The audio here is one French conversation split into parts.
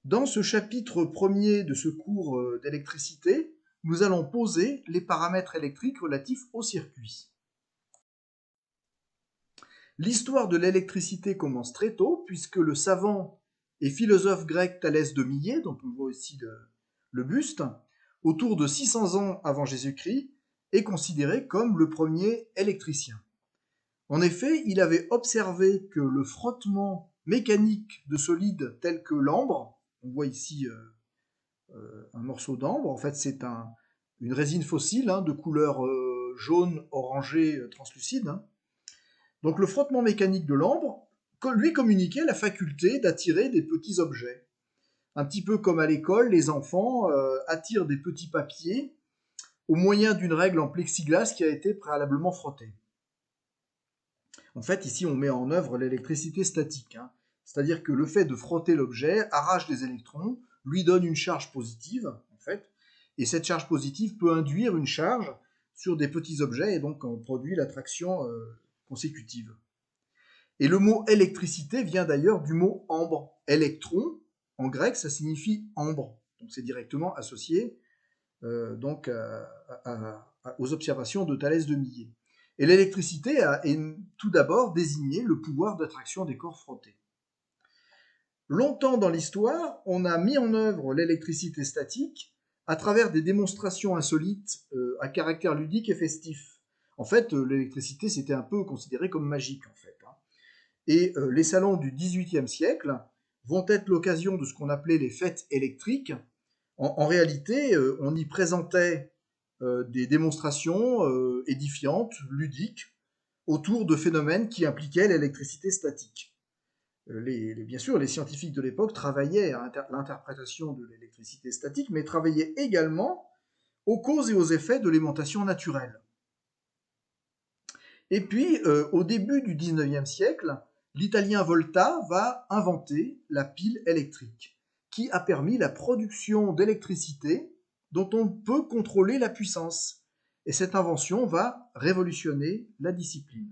Dans ce chapitre premier de ce cours d'électricité, nous allons poser les paramètres électriques relatifs au circuit. L'histoire de l'électricité commence très tôt, puisque le savant et philosophe grec Thalès de Milet, dont on voit ici le buste, autour de 600 ans avant Jésus-Christ, est considéré comme le premier électricien. En effet, il avait observé que le frottement mécanique de solides tels que l'ambre, on voit ici un morceau d'ambre, en fait c'est une résine fossile de couleur jaune orangé translucide. Donc le frottement mécanique de l'ambre lui communiquait la faculté d'attirer des petits objets. Un petit peu comme à l'école, les enfants attirent des petits papiers au moyen d'une règle en plexiglas qui a été préalablement frottée. En fait, ici, on met en œuvre l'électricité statique. C'est-à-dire que le fait de frotter l'objet arrache des électrons, lui donne une charge positive, en fait, et cette charge positive peut induire une charge sur des petits objets, et donc on produit l'attraction consécutive. Et le mot électricité vient d'ailleurs du mot ambre. Électron, en grec, ça signifie ambre. Donc c'est directement associé aux observations de Thalès de Milet. Et l'électricité a tout d'abord désigné le pouvoir d'attraction des corps frottés. Longtemps dans l'histoire, on a mis en œuvre l'électricité statique à travers des démonstrations insolites à caractère ludique et festif. En fait, l'électricité, c'était un peu considéré comme magique, en fait. Et les salons du XVIIIe siècle vont être l'occasion de ce qu'on appelait les fêtes électriques. En réalité, on y présentait des démonstrations édifiantes, ludiques, autour de phénomènes qui impliquaient l'électricité statique. Bien sûr, les scientifiques de l'époque travaillaient à l'interprétation de l'électricité statique, mais travaillaient également aux causes et aux effets de l'aimantation naturelle. Et puis, au début du XIXe siècle, l'Italien Volta va inventer la pile électrique, qui a permis la production d'électricité dont on peut contrôler la puissance. Et cette invention va révolutionner la discipline.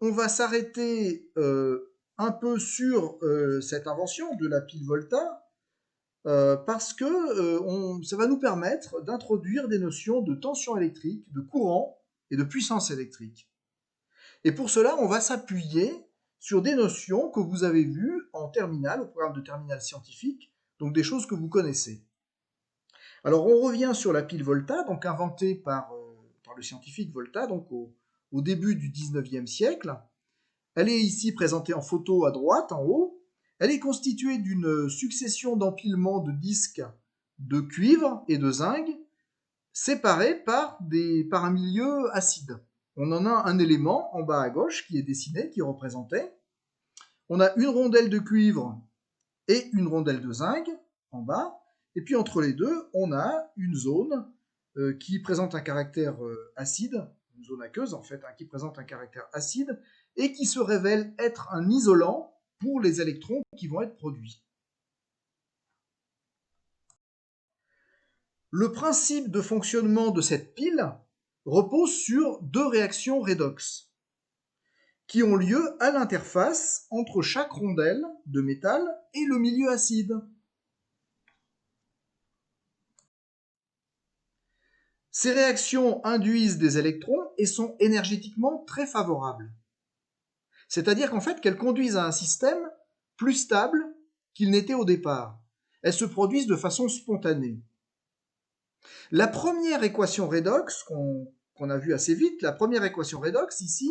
On va s'arrêter un peu sur cette invention de la pile Volta, parce que ça va nous permettre d'introduire des notions de tension électrique, de courant et de puissance électrique. Et pour cela, on va s'appuyer sur des notions que vous avez vues en terminale, au programme de terminale scientifique, donc des choses que vous connaissez. Alors on revient sur la pile Volta, donc inventée par le scientifique Volta, donc au début du XIXe siècle. Elle est ici présentée en photo à droite, en haut. Elle est constituée d'une succession d'empilements de disques de cuivre et de zinc, séparés par un milieu acide. On en a un élément en bas à gauche qui est dessiné, qui est représenté. On a une rondelle de cuivre et une rondelle de zinc en bas. Et puis entre les deux, on a une zone qui présente un caractère acide, une zone aqueuse en fait, qui présente un caractère acide et qui se révèle être un isolant pour les électrons qui vont être produits. Le principe de fonctionnement de cette pile repose sur deux réactions redox qui ont lieu à l'interface entre chaque rondelle de métal et le milieu acide. Ces réactions induisent des électrons et sont énergétiquement très favorables. C'est-à-dire qu'en fait, qu'elles conduisent à un système plus stable qu'il n'était au départ. Elles se produisent de façon spontanée. La première équation redox, qu'on a vue assez vite, la première équation redox ici,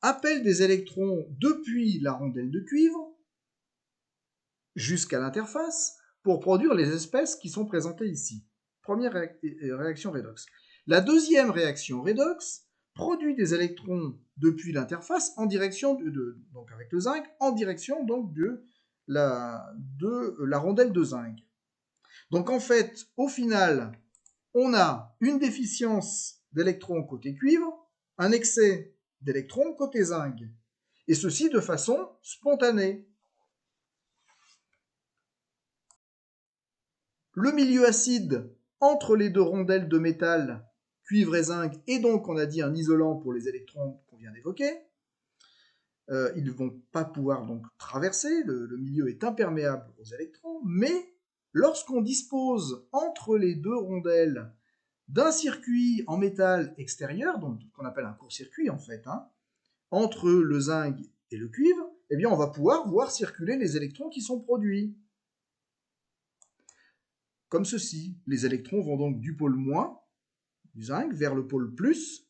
appelle des électrons depuis la rondelle de cuivre jusqu'à l'interface pour produire les espèces qui sont présentées ici. Première réaction redox. La deuxième réaction redox produit des électrons depuis l'interface en direction donc avec le zinc, en direction donc de la rondelle de zinc. Donc en fait, au final, on a une déficience d'électrons côté cuivre, un excès d'électrons côté zinc, et ceci de façon spontanée. Le milieu acide entre les deux rondelles de métal, cuivre et zinc, est donc, on a dit, un isolant pour les électrons qu'on vient d'évoquer. ils ne vont pas pouvoir donc traverser, le milieu est imperméable aux électrons, mais lorsqu'on dispose entre les deux rondelles d'un circuit en métal extérieur, donc qu'on appelle un court-circuit en fait, hein, entre le zinc et le cuivre, eh bien on va pouvoir voir circuler les électrons qui sont produits. Comme ceci, les électrons vont donc du pôle moins du zinc vers le pôle plus,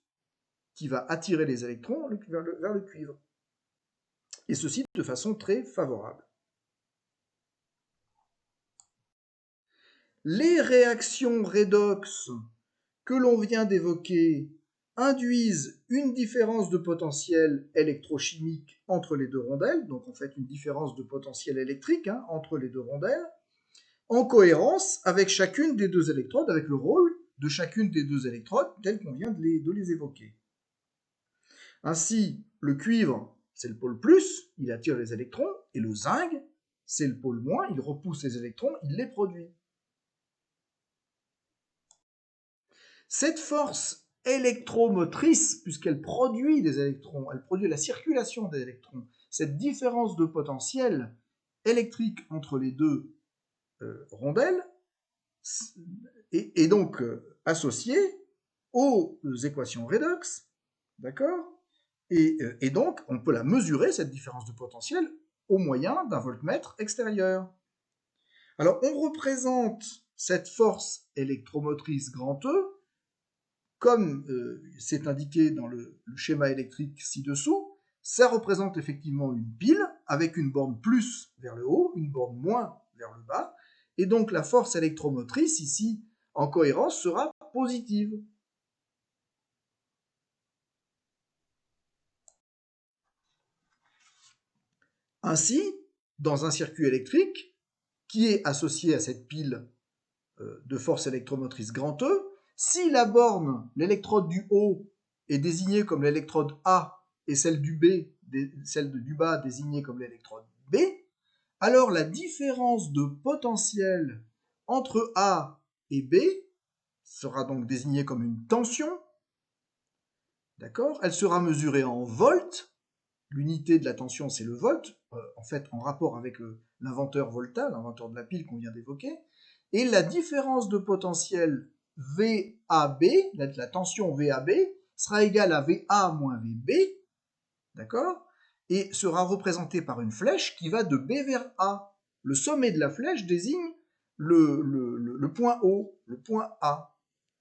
qui va attirer les électrons vers le cuivre. Et ceci de façon très favorable. Les réactions redox que l'on vient d'évoquer induisent une différence de potentiel électrochimique entre les deux rondelles, donc en fait une différence de potentiel électrique entre les deux rondelles, en cohérence avec chacune des deux électrodes, avec le rôle de chacune des deux électrodes tel qu'on vient de les évoquer. Ainsi, le cuivre, c'est le pôle plus, il attire les électrons, et le zinc, c'est le pôle moins, il repousse les électrons, il les produit. Cette force électromotrice, puisqu'elle produit des électrons, elle produit la circulation des électrons, cette différence de potentiel électrique entre les deux rondelles est donc associée aux équations redox, d'accord ? Et donc, on peut la mesurer, cette différence de potentiel, au moyen d'un voltmètre extérieur. Alors, on représente cette force électromotrice grand E, comme c'est indiqué dans le schéma électrique ci-dessous. Ça représente effectivement une pile, avec une borne plus vers le haut, une borne moins vers le bas, et donc la force électromotrice, ici, en cohérence, sera positive. Ainsi, dans un circuit électrique qui est associé à cette pile de force électromotrice grand E, si la borne, l'électrode du haut, est désignée comme l'électrode A et celle du bas désignée comme l'électrode B, alors la différence de potentiel entre A et B sera donc désignée comme une tension. D'accord ? Elle sera mesurée en volts. L'unité de la tension, c'est le volt, en fait en rapport avec l'inventeur Volta, l'inventeur de la pile qu'on vient d'évoquer. Et la différence de potentiel VAB, la tension VAB, sera égale à VA moins VB, d'accord ? Et sera représentée par une flèche qui va de B vers A. Le sommet de la flèche désigne le point haut, le point A.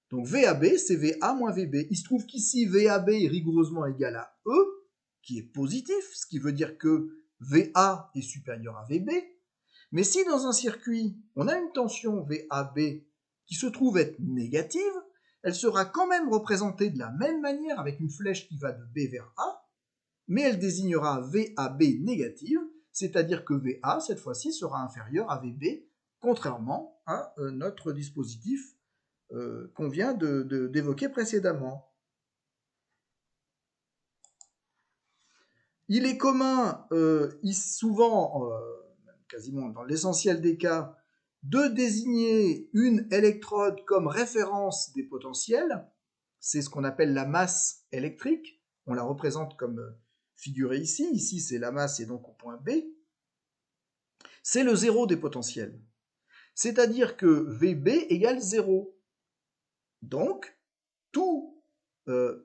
Donc VAB, c'est VA moins VB. Il se trouve qu'ici, VAB est rigoureusement égal à E, qui est positif, ce qui veut dire que VA est supérieur à VB. Mais si dans un circuit, on a une tension VAB qui se trouve être négative, elle sera quand même représentée de la même manière avec une flèche qui va de B vers A, mais elle désignera VAB négative, c'est-à-dire que VA, cette fois-ci, sera inférieur à VB, contrairement à notre dispositif qu'on vient d'évoquer précédemment. Il est commun, souvent, quasiment dans l'essentiel des cas, de désigner une électrode comme référence des potentiels. C'est ce qu'on appelle la masse électrique. On la représente comme figurée ici. Ici, c'est la masse et donc au point B. C'est le zéro des potentiels. C'est-à-dire que VB égale 0. Donc, tout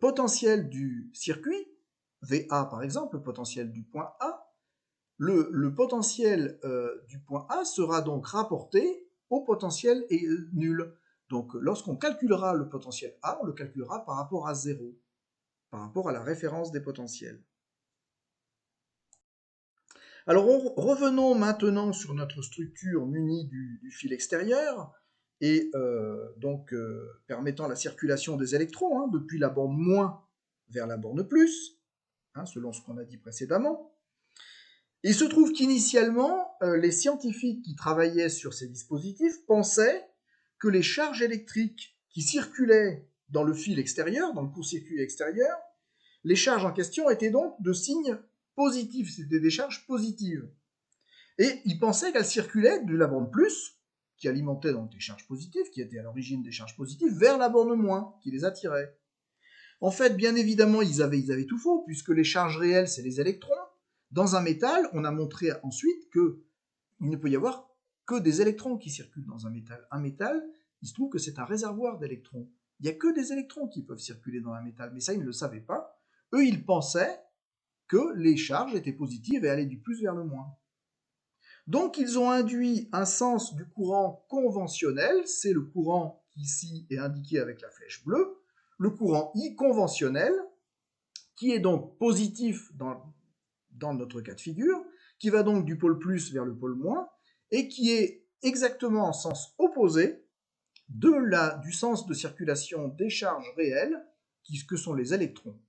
potentiel du circuit, VA par exemple, le potentiel du point A, le potentiel du point A sera donc rapporté au potentiel nul. Donc lorsqu'on calculera le potentiel A, on le calculera par rapport à 0, par rapport à la référence des potentiels. Alors revenons maintenant sur notre structure munie du fil extérieur et donc permettant la circulation des électrons depuis la borne moins vers la borne plus, selon ce qu'on a dit précédemment. Il se trouve qu'initialement, les scientifiques qui travaillaient sur ces dispositifs pensaient que les charges électriques qui circulaient dans le fil extérieur, dans le court-circuit extérieur, les charges en question étaient donc de signe positif, c'était des charges positives. Et ils pensaient qu'elles circulaient de la borne plus, qui alimentait donc des charges positives, qui étaient à l'origine des charges positives, vers la borne moins, qui les attirait. En fait, bien évidemment, ils avaient tout faux, puisque les charges réelles, c'est les électrons, Dans un métal, on a montré ensuite qu'il ne peut y avoir que des électrons qui circulent dans un métal. Un métal, il se trouve que c'est un réservoir d'électrons. Il n'y a que des électrons qui peuvent circuler dans un métal, mais ça, ils ne le savaient pas. Eux, ils pensaient que les charges étaient positives et allaient du plus vers le moins. Donc, ils ont induit un sens du courant conventionnel, c'est le courant qui ici est indiqué avec la flèche bleue, le courant I conventionnel, qui est donc positif dans notre cas de figure, qui va donc du pôle plus vers le pôle moins, et qui est exactement en sens opposé du sens de circulation des charges réelles, que sont les électrons.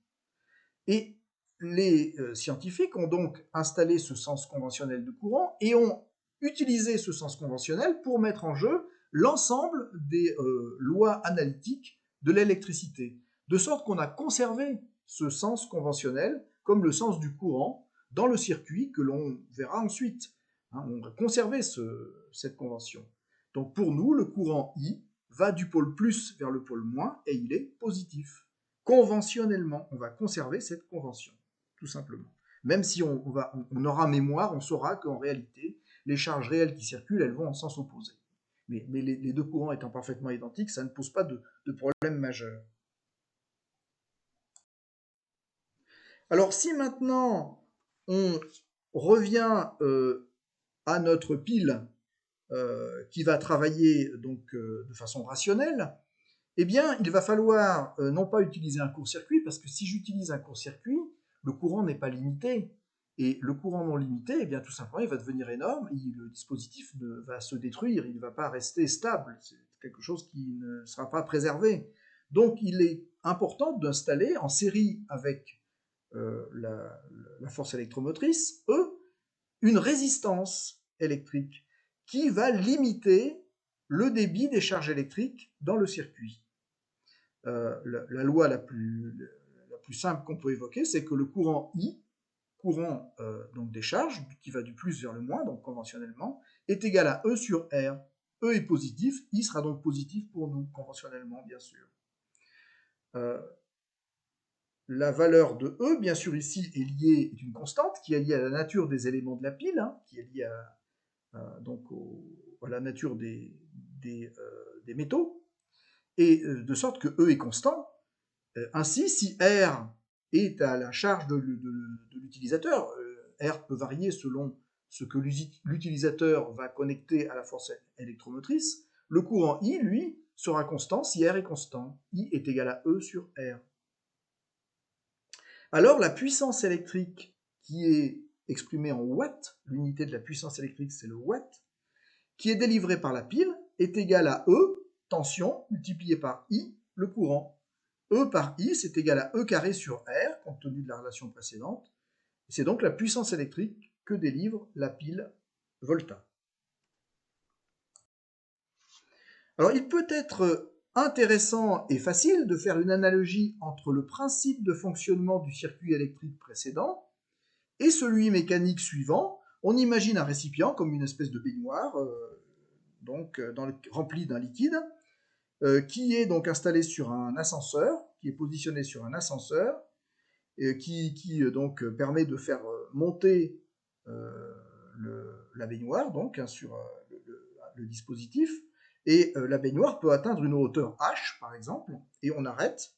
Et les scientifiques ont donc installé ce sens conventionnel de courant et ont utilisé ce sens conventionnel pour mettre en jeu l'ensemble des lois analytiques de l'électricité, de sorte qu'on a conservé ce sens conventionnel comme le sens du courant dans le circuit que l'on verra ensuite. On a conservé cette convention. Donc pour nous, le courant I va du pôle plus vers le pôle moins et il est positif. Conventionnellement, on va conserver cette convention, tout simplement. Même si on aura mémoire, on saura qu'en réalité, les charges réelles qui circulent, elles vont en sens opposé. Mais les deux courants étant parfaitement identiques, ça ne pose pas de problème majeur. Alors si maintenant on revient à notre pile qui va travailler donc de façon rationnelle, eh bien il va falloir non pas utiliser un court-circuit, parce que si j'utilise un court-circuit, le courant n'est pas limité. Et le courant non limité, eh bien tout simplement, il va devenir énorme, et le dispositif va se détruire, il ne va pas rester stable, c'est quelque chose qui ne sera pas préservé. Donc il est important d'installer en série avec la force électromotrice, E, une résistance électrique qui va limiter le débit des charges électriques dans le circuit. La loi la plus simple qu'on peut évoquer, c'est que le courant I, courant donc des charges, qui va du plus vers le moins, donc conventionnellement, est égal à E sur R. E est positif, I sera donc positif pour nous, conventionnellement, bien sûr. La valeur de E, bien sûr, ici est une constante qui est liée à la nature des éléments de la pile, qui est liée donc à la nature des métaux, et de sorte que E est constant. Ainsi, si R est à la charge de l'utilisateur, R peut varier selon ce que l'utilisateur va connecter à la force électromotrice, le courant I, lui, sera constant si R est constant. I est égal à E sur R. Alors la puissance électrique qui est exprimée en watts, l'unité de la puissance électrique c'est le watt, qui est délivrée par la pile, est égale à E, tension, multiplié par I, le courant. E par I, c'est égal à E carré sur R, compte tenu de la relation précédente. C'est donc la puissance électrique que délivre la pile Volta. Alors il peut être intéressant et facile de faire une analogie entre le principe de fonctionnement du circuit électrique précédent et celui mécanique suivant. On imagine un récipient comme une espèce de baignoire, rempli d'un liquide, qui est donc installé sur un ascenseur, qui est positionné sur un ascenseur, qui donc permet de faire monter la baignoire donc sur le dispositif, et la baignoire peut atteindre une hauteur h par exemple, et on arrête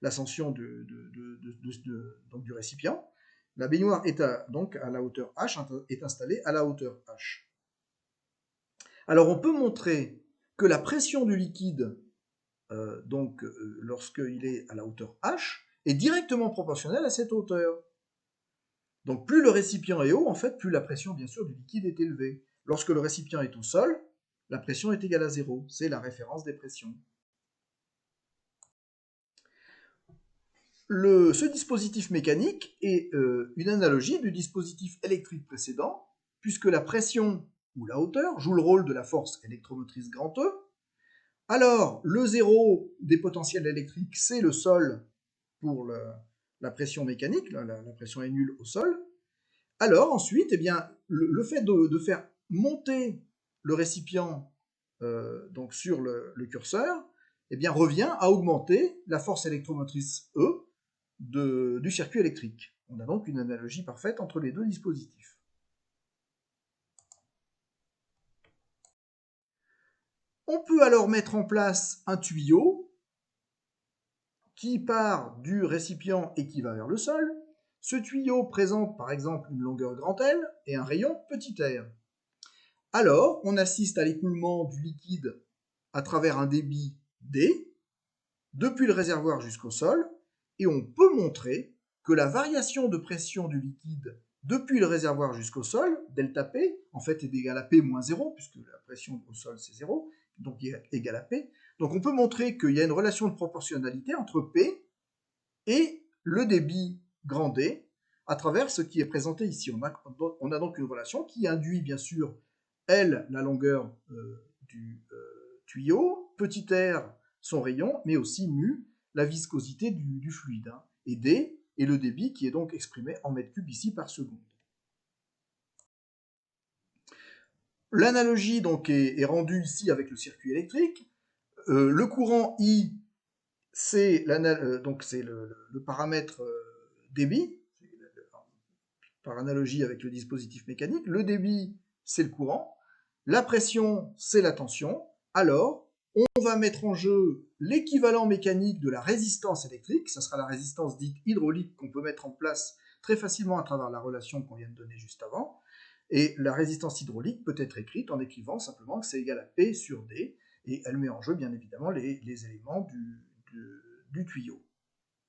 l'ascension du récipient. La baignoire est donc à la hauteur h, est installée à la hauteur h. Alors on peut montrer que la pression du liquide, lorsqu'il est à la hauteur h, est directement proportionnelle à cette hauteur. Donc plus le récipient est haut, en fait, plus la pression, bien sûr, du liquide est élevée. Lorsque le récipient est au sol, la pression est égale à 0. C'est la référence des pressions. Ce dispositif mécanique est une analogie du dispositif électrique précédent, puisque la pression ou la hauteur joue le rôle de la force électromotrice grand E. Alors, le zéro des potentiels électriques, c'est le sol pour la pression mécanique, la pression est nulle au sol. Alors ensuite, eh bien, le fait de faire monter le récipient donc sur le curseur, eh bien, revient à augmenter la force électromotrice E du circuit électrique. On a donc une analogie parfaite entre les deux dispositifs. On peut alors mettre en place un tuyau qui part du récipient et qui va vers le sol. Ce tuyau présente par exemple une longueur grand L et un rayon petit r. Alors, on assiste à l'écoulement du liquide à travers un débit D, depuis le réservoir jusqu'au sol, et on peut montrer que la variation de pression du liquide depuis le réservoir jusqu'au sol, delta P, en fait est égal à P moins 0, puisque la pression au sol c'est 0, donc est égal à P. Donc on peut montrer qu'il y a une relation de proportionnalité entre P et le débit grand D à travers ce qui est présenté ici. On a donc une relation qui induit bien sûr L, la longueur du tuyau, petit r, son rayon, mais aussi mu, la viscosité du fluide, hein, et D est le débit qui est donc exprimé en mètres cubes ici par seconde. L'analogie donc est rendue ici avec le circuit électrique. Le courant I, c'est le paramètre débit, par analogie avec le dispositif mécanique. Le débit, c'est le courant. La pression, c'est la tension. Alors, on va mettre en jeu l'équivalent mécanique de la résistance électrique. Ça sera la résistance dite hydraulique qu'on peut mettre en place très facilement à travers la relation qu'on vient de donner juste avant. Et la résistance hydraulique peut être écrite en écrivant simplement que c'est égal à P sur D. Et elle met en jeu, bien évidemment, les éléments du tuyau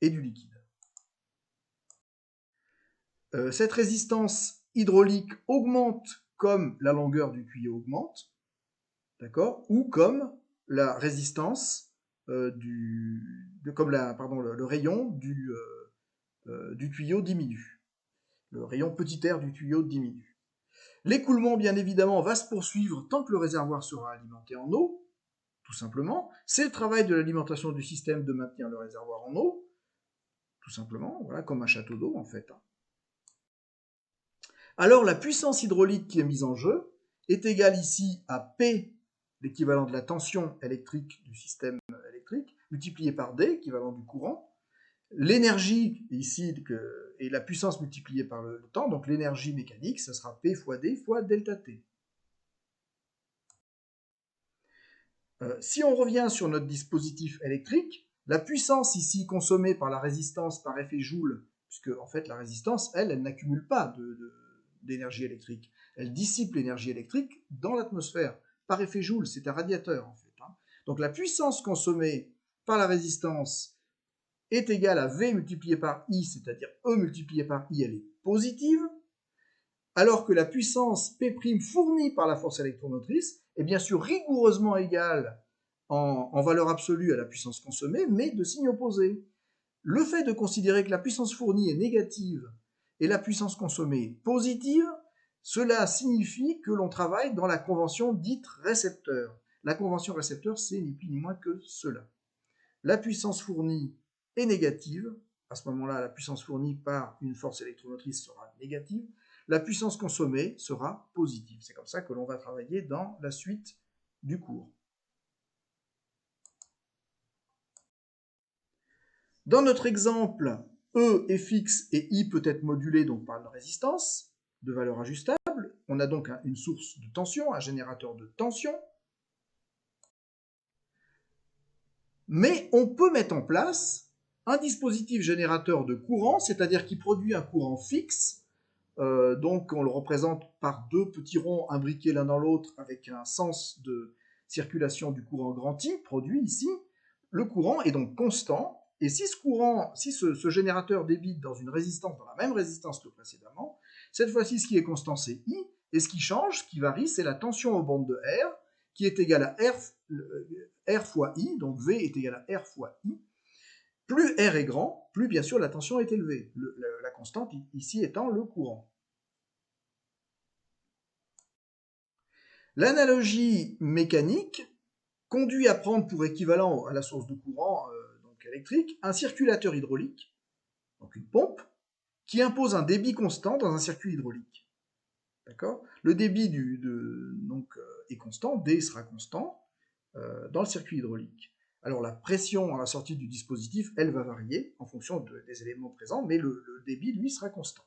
et du liquide. Cette résistance hydraulique augmente comme la longueur du tuyau augmente, d'accord, ou comme la résistance le rayon du tuyau diminue. Le rayon petit r du tuyau diminue. L'écoulement, bien évidemment, va se poursuivre tant que le réservoir sera alimenté en eau, tout simplement. C'est le travail de l'alimentation du système de maintenir le réservoir en eau, tout simplement, voilà, comme un château d'eau en fait. Alors la puissance hydraulique qui est mise en jeu est égale ici à P, l'équivalent de la tension électrique du système électrique, multiplié par D, équivalent du courant. L'énergie ici est la puissance multipliée par le temps, donc l'énergie mécanique, ça sera P fois D fois delta T. Si on revient sur notre dispositif électrique, la puissance ici consommée par la résistance par effet Joule, puisque en fait la résistance, elle n'accumule pas d'énergie électrique. Elle dissipe l'énergie électrique dans l'atmosphère par effet Joule, c'est un radiateur en fait. Hein. Donc la puissance consommée par la résistance est égale à V multiplié par I, c'est-à-dire E multiplié par I, elle est positive, alors que la puissance P' fournie par la force électromotrice est bien sûr rigoureusement égale en valeur absolue à la puissance consommée, mais de signe opposé. Le fait de considérer que la puissance fournie est négative et la puissance consommée positive, cela signifie que l'on travaille dans la convention dite récepteur. La convention récepteur, c'est ni plus ni moins que cela. La puissance fournie est négative, à ce moment-là, la puissance fournie par une force électromotrice sera négative, la puissance consommée sera positive. C'est comme ça que l'on va travailler dans la suite du cours. Dans notre exemple, E est fixe et I peut être modulé donc par une résistance de valeur ajustable. On a donc une source de tension, un générateur de tension. Mais on peut mettre en place un dispositif générateur de courant, c'est-à-dire qui produit un courant fixe. Donc on le représente par deux petits ronds imbriqués l'un dans l'autre avec un sens de circulation du courant grand I produit ici. Le courant est donc constant, et si ce générateur débite dans une résistance, dans la même résistance que précédemment, cette fois-ci ce qui est constant c'est I, et ce qui change, ce qui varie, c'est la tension aux bandes de R, qui est égale à R fois I, donc V est égal à R fois I. Plus R est grand, plus bien sûr la tension est élevée, la constante ici étant le courant. L'analogie mécanique conduit à prendre pour équivalent à la source de courant donc électrique un circulateur hydraulique, donc une pompe, qui impose un débit constant dans un circuit hydraulique. D'accord ? Le débit est constant, D sera constant dans le circuit hydraulique. Alors la pression à la sortie du dispositif, elle va varier en fonction des éléments présents, mais le débit, lui, sera constant.